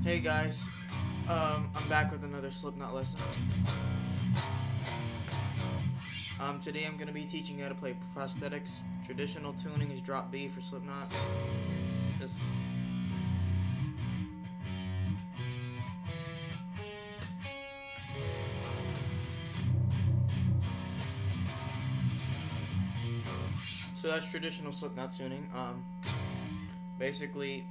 Hey guys, I'm back with another slipknot lesson. Today I'm gonna be teaching you how to play prosthetics. Traditional tuning is drop B for slipknot. Just so that's traditional slipknot tuning. Basically,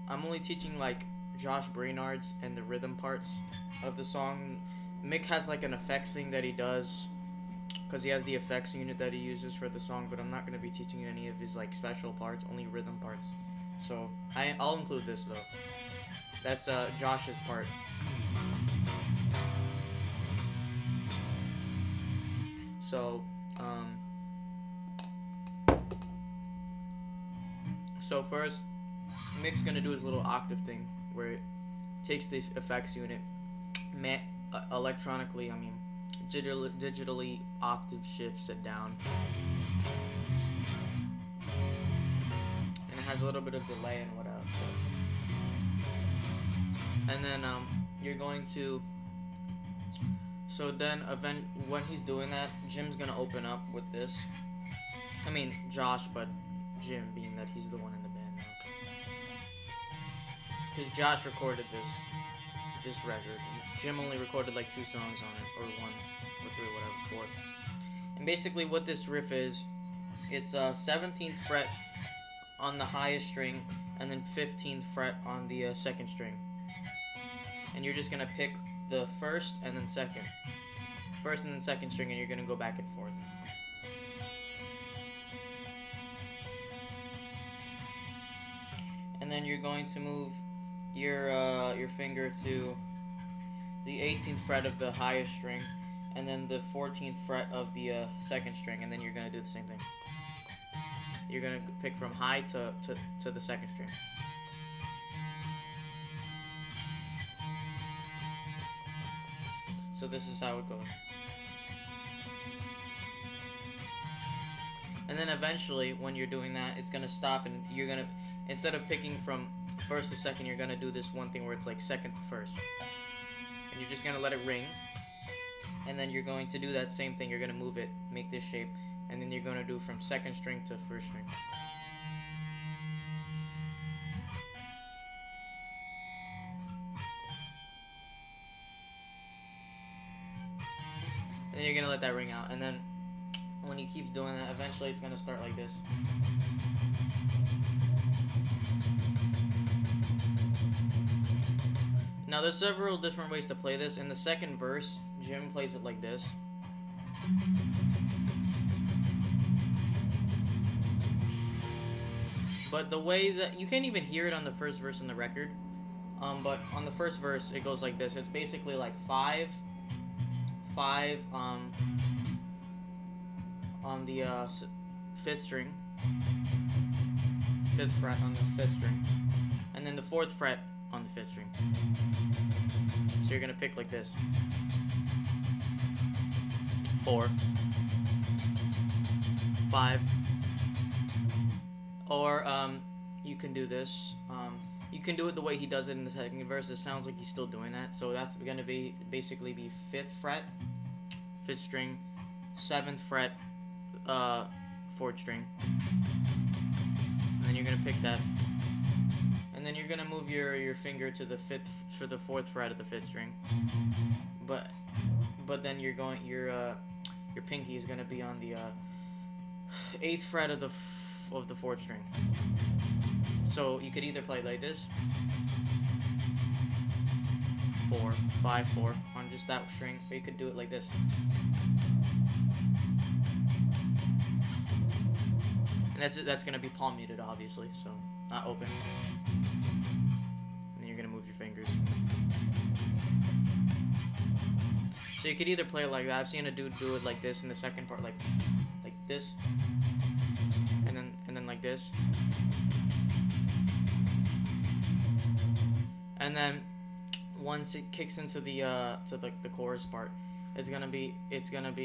I'm only teaching like Josh Brainard's and the rhythm parts of the song. Mick has like an effects thing that he does because he has the effects unit that he uses for the song, but I'm not going to be teaching you any of his like special parts, only rhythm parts. So I'll include this though. That's Josh's part. So so first Mick's gonna do his little octave thing where it takes the effects unit, electronically, digitally octave shifts it down, and it has a little bit of delay and whatever. And then you're going to. So then, when he's doing that, Jim's gonna open up with this. I mean Josh, but Jim, being that he's the one in the band now. Because Josh recorded this record. Jim only recorded like 2 songs on it, or 1, or 3, whatever, 4. And basically what this riff is, it's 17th fret on the highest string, and then 15th fret on the 2nd string. And you're just gonna pick the 1st and then 2nd. 1st and then 2nd string, and you're gonna go back and forth. And then you're going to move your finger to the 18th fret of the highest string, and then the 14th fret of the 2nd string, and then you're gonna do the same thing. You're gonna pick from high to the 2nd string. So this is how it goes. And then eventually, when you're doing that, it's gonna stop, and you're gonna, instead of picking from 1st to 2nd, you're gonna do this one thing where it's like 2nd to 1st. And you're just gonna let it ring. And then you're going to do that same thing. You're gonna move it, make this shape, and then you're gonna do from 2nd string to 1st string. And then you're gonna let that ring out. And then when he keeps doing that, eventually it's gonna start like this. Now there's several different ways to play this. In the 2nd verse, Jim plays it like this. But the way that you can't even hear it on the 1st verse in the record. But on the 1st verse, it goes like this. It's basically like 5 on the 5th string, 5th fret on the 5th string, and then the 4th fret on the 5th string. So you're gonna pick like this: 4, 5, or you can do this. You can do it the way he does it in the 2nd verse. It sounds like he's still doing that. So that's gonna be basically 5th fret, 5th string, 7th fret, 4th string, and then you're gonna pick that. And then you're gonna move your finger to the 4th fret of the 5th string, but then your pinky is gonna be on the 8th fret of the 4th string. So you could either play like this, 4, 5, 4 on just that string, or you could do it like this. And that's gonna be palm muted, obviously, so not open. And then you're gonna move your fingers. So you could either play it like that. I've seen a dude do it like this in the 2nd part, like this, and then like this, and then once it kicks into the the chorus part, it's gonna be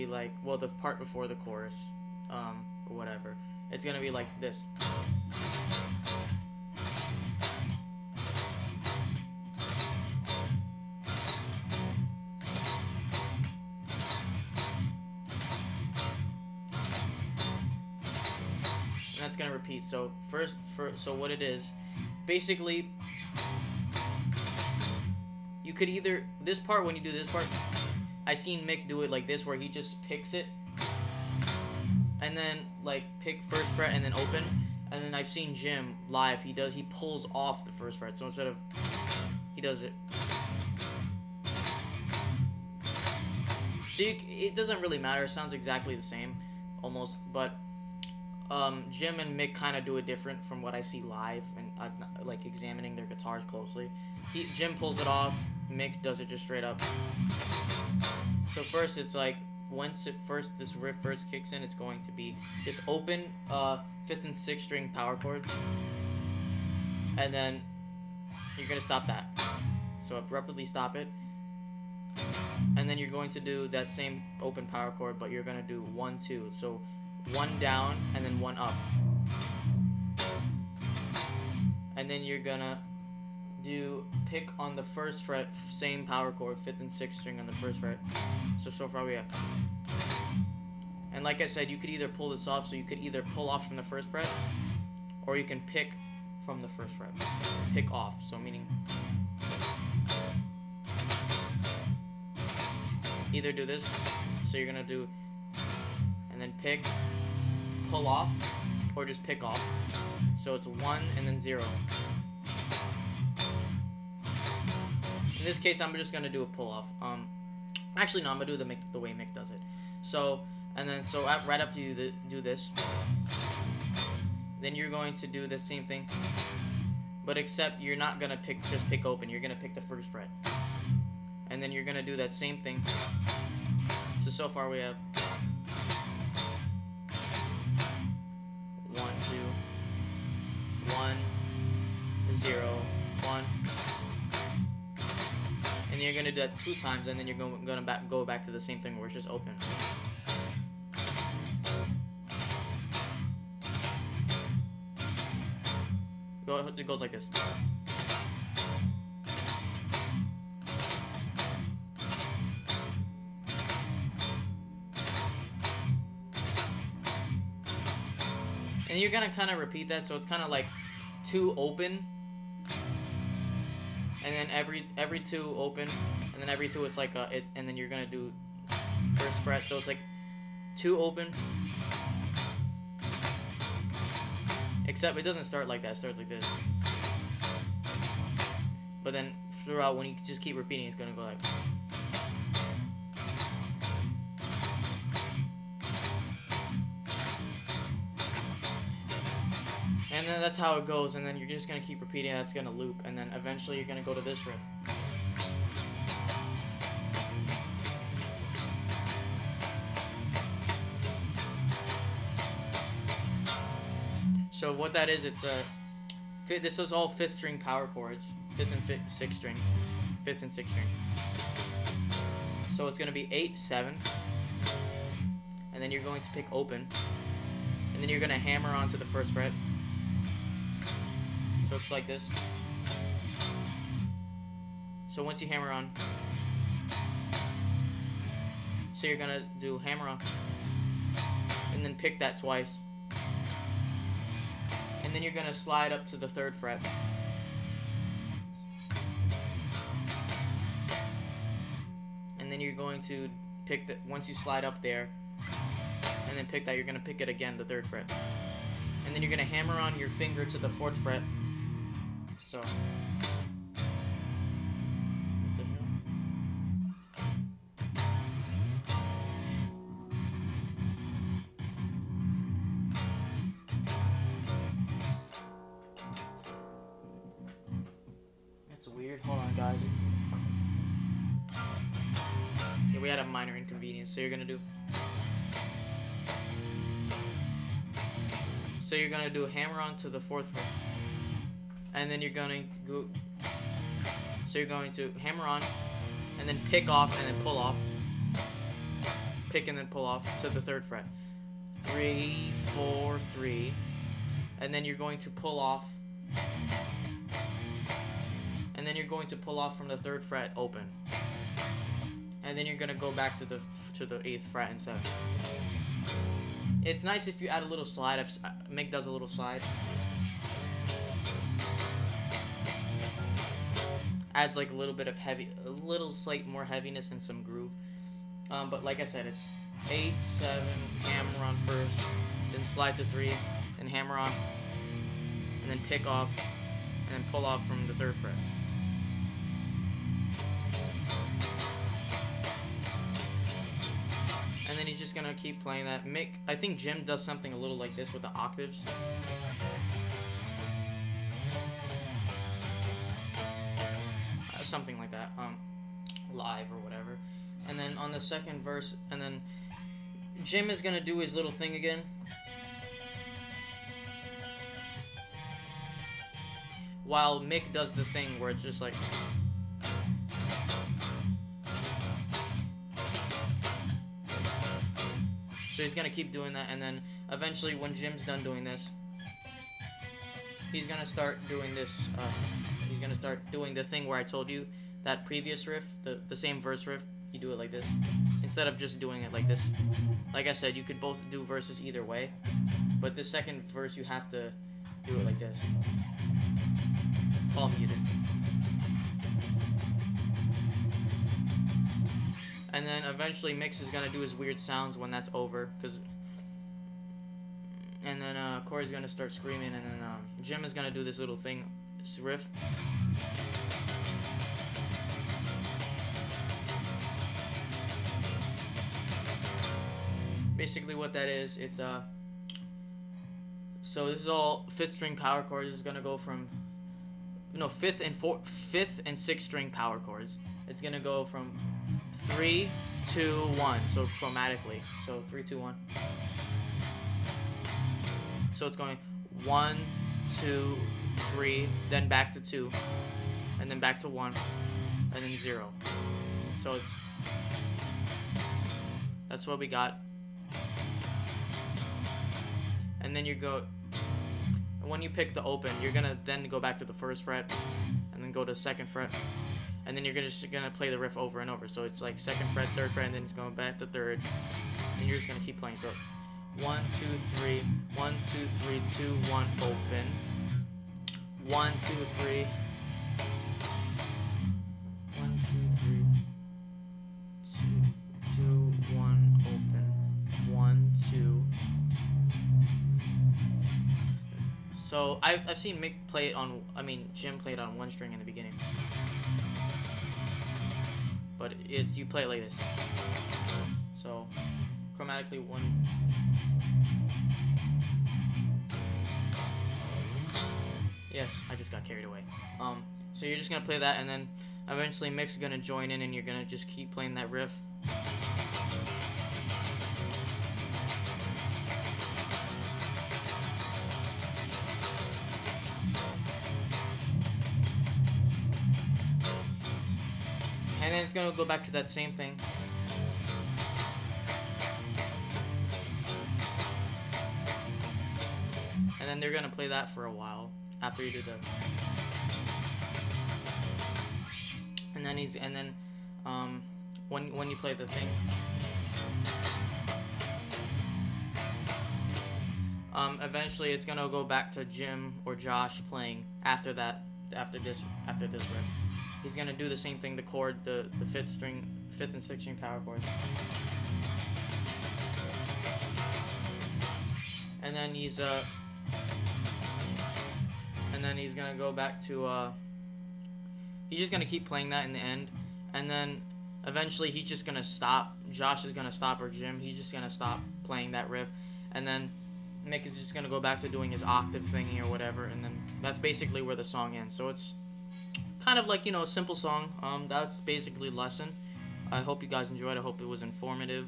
like, well, the part before the chorus, or whatever. It's gonna be like this. it's gonna repeat. So so what it is, basically, you could either this part when you do this part, I seen Mick do it like this where he just picks it, and then like pick first fret and then open, and then I've seen Jim live. He pulls off the first fret. So instead of he does it. So it doesn't really matter. It sounds exactly the same, almost. But Jim and Mick kind of do it different from what I see live, and like examining their guitars closely. Jim pulls it off. Mick does it just straight up. So first, it's like this riff first kicks in, it's going to be this open 5th and 6th string power chord, and then you're gonna stop that. So abruptly stop it. And then you're going to do that same open power chord, but you're going to do 1, 2. So 1 down and then 1 up. And then you're going to do pick on the 1st fret, same power chord, 5th and 6th string on the 1st fret. So far we have. And like I said, you could either pull this off, so you could either pull off from the 1st fret, or you can pick from the 1st fret. Pick off, so meaning either do this, so you're gonna do, and then pick, pull off, or just pick off. So it's 1 and then 0. In this case, I'm just gonna do a pull off. Actually, no, I'm gonna do the way Mick does it. So, and then right after you do this, then you're going to do the same thing, but except you're not gonna just pick open. You're gonna pick the 1st fret. And then you're gonna do that same thing. So far we have 1, 2, 1, 0, 1, and you're gonna do that 2 times, and then you're gonna go back to the same thing where it's just open. It goes like this. And you're gonna kind of repeat that, so it's kind of like 2 open, and then every 2 open, and then every 2 it's like and then you're gonna do 1st fret, so it's like 2 open, except it doesn't start like that. It starts like this, but then throughout, when you just keep repeating, it's gonna go like. And then that's how it goes, and then you're just gonna keep repeating. That's gonna loop, and then eventually you're gonna go to this riff. So what that is, it's this is all 5th string power chords, 5th and 6th string, 5th and 6th string. So it's gonna be 8, 7, and then you're going to pick open, and then you're gonna hammer onto the 1st fret. So it's like this. So once you hammer on, so you're gonna do hammer on, and then pick that twice, and then you're gonna slide up to the 3rd fret, and then you're going to pick that. Once you slide up there, and then pick that, you're gonna pick it again, the 3rd fret, and then you're gonna hammer on your finger to the 4th fret. So, what the hell? That's weird. Hold on, guys. Yeah, we had a minor inconvenience. So you're gonna do. So you're gonna do a hammer on to the 4th fret. And then you're going to go, so you're going to hammer on, and then pick off, and then pull off. Pick and then pull off to the 3rd fret. 3, 4, 3. And then you're going to pull off. And then you're going to pull off from the 3rd fret open. And then you're going to go back to the 8th fret and 7th. It's nice if you add a little slide. Mick does a little slide. Adds like a little bit of a little slight more heaviness and some groove. But like I said, it's 8, 7, hammer on first, then slide to 3, then hammer on, and then pick off, and then pull off from the 3rd fret. And then he's just gonna keep playing that. Mick, I think Jim does something a little like this with the octaves. Something like that, live or whatever. And then on the 2nd verse, and then Jim is gonna do his little thing again. While Mick does the thing where it's just like. So he's gonna keep doing that, and then eventually when Jim's done doing this, he's gonna start doing this, he's gonna start doing the thing where I told you, that previous riff, the same verse riff, you do it like this, instead of just doing it like this. Like I said, you could both do verses either way, but the 2nd verse you have to do it like this. All muted. And then eventually Mix is gonna do his weird sounds when that's over, and then Corey's gonna start screaming, and then Jim is gonna do this little thing, this riff. Basically what that is, it's so this is all 5th string power chords. It's gonna go from 5th and 6th string power chords. It's gonna go from 3, 2, 1. So chromatically. So 3, 2, 1. So it's going 1, 2, 3, then back to 2, and then back to 1, and then 0. So that's what we got. And then when you pick the open, you're gonna then go back to the 1st fret, and then go to 2nd fret, and then you're just gonna play the riff over and over. So it's like 2nd fret, 3rd fret, and then it's going back to 3rd, and you're just gonna keep playing. So 1, 2, 3, 1, 2, 3, 2, 1, open. 1, 2, 3. 1, 2, 3. 2, 1, open. 1, 2. So I've seen Mick play it on, Jim played on 1 string in the beginning. But you play it like this. So chromatically 1. Yes, I just got carried away. So you're just gonna play that, and then eventually Mick's gonna join in, and you're gonna just keep playing that riff. And then it's gonna go back to that same thing. And then they're gonna play that for a while after you do the. And then when you play the thing. Eventually it's gonna go back to Jim or Josh playing after this riff. He's gonna do the same thing, the 5th and 6th string power chords. And then he's gonna go back to he's just gonna keep playing that in the end, and then eventually he's just gonna stop. Josh is gonna stop, or Jim, he's just gonna stop playing that riff, and then Mick is just gonna go back to doing his octave thingy or whatever, and then that's basically where the song ends. So it's kind of like, a simple song. That's basically lesson. I hope you guys enjoyed. I hope it was informative.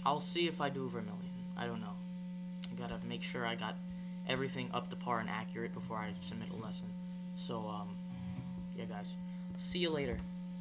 I'll see if I do Vermilion. I don't know. I gotta make sure I got everything up to par and accurate before I submit a lesson. So, yeah, guys. See you later.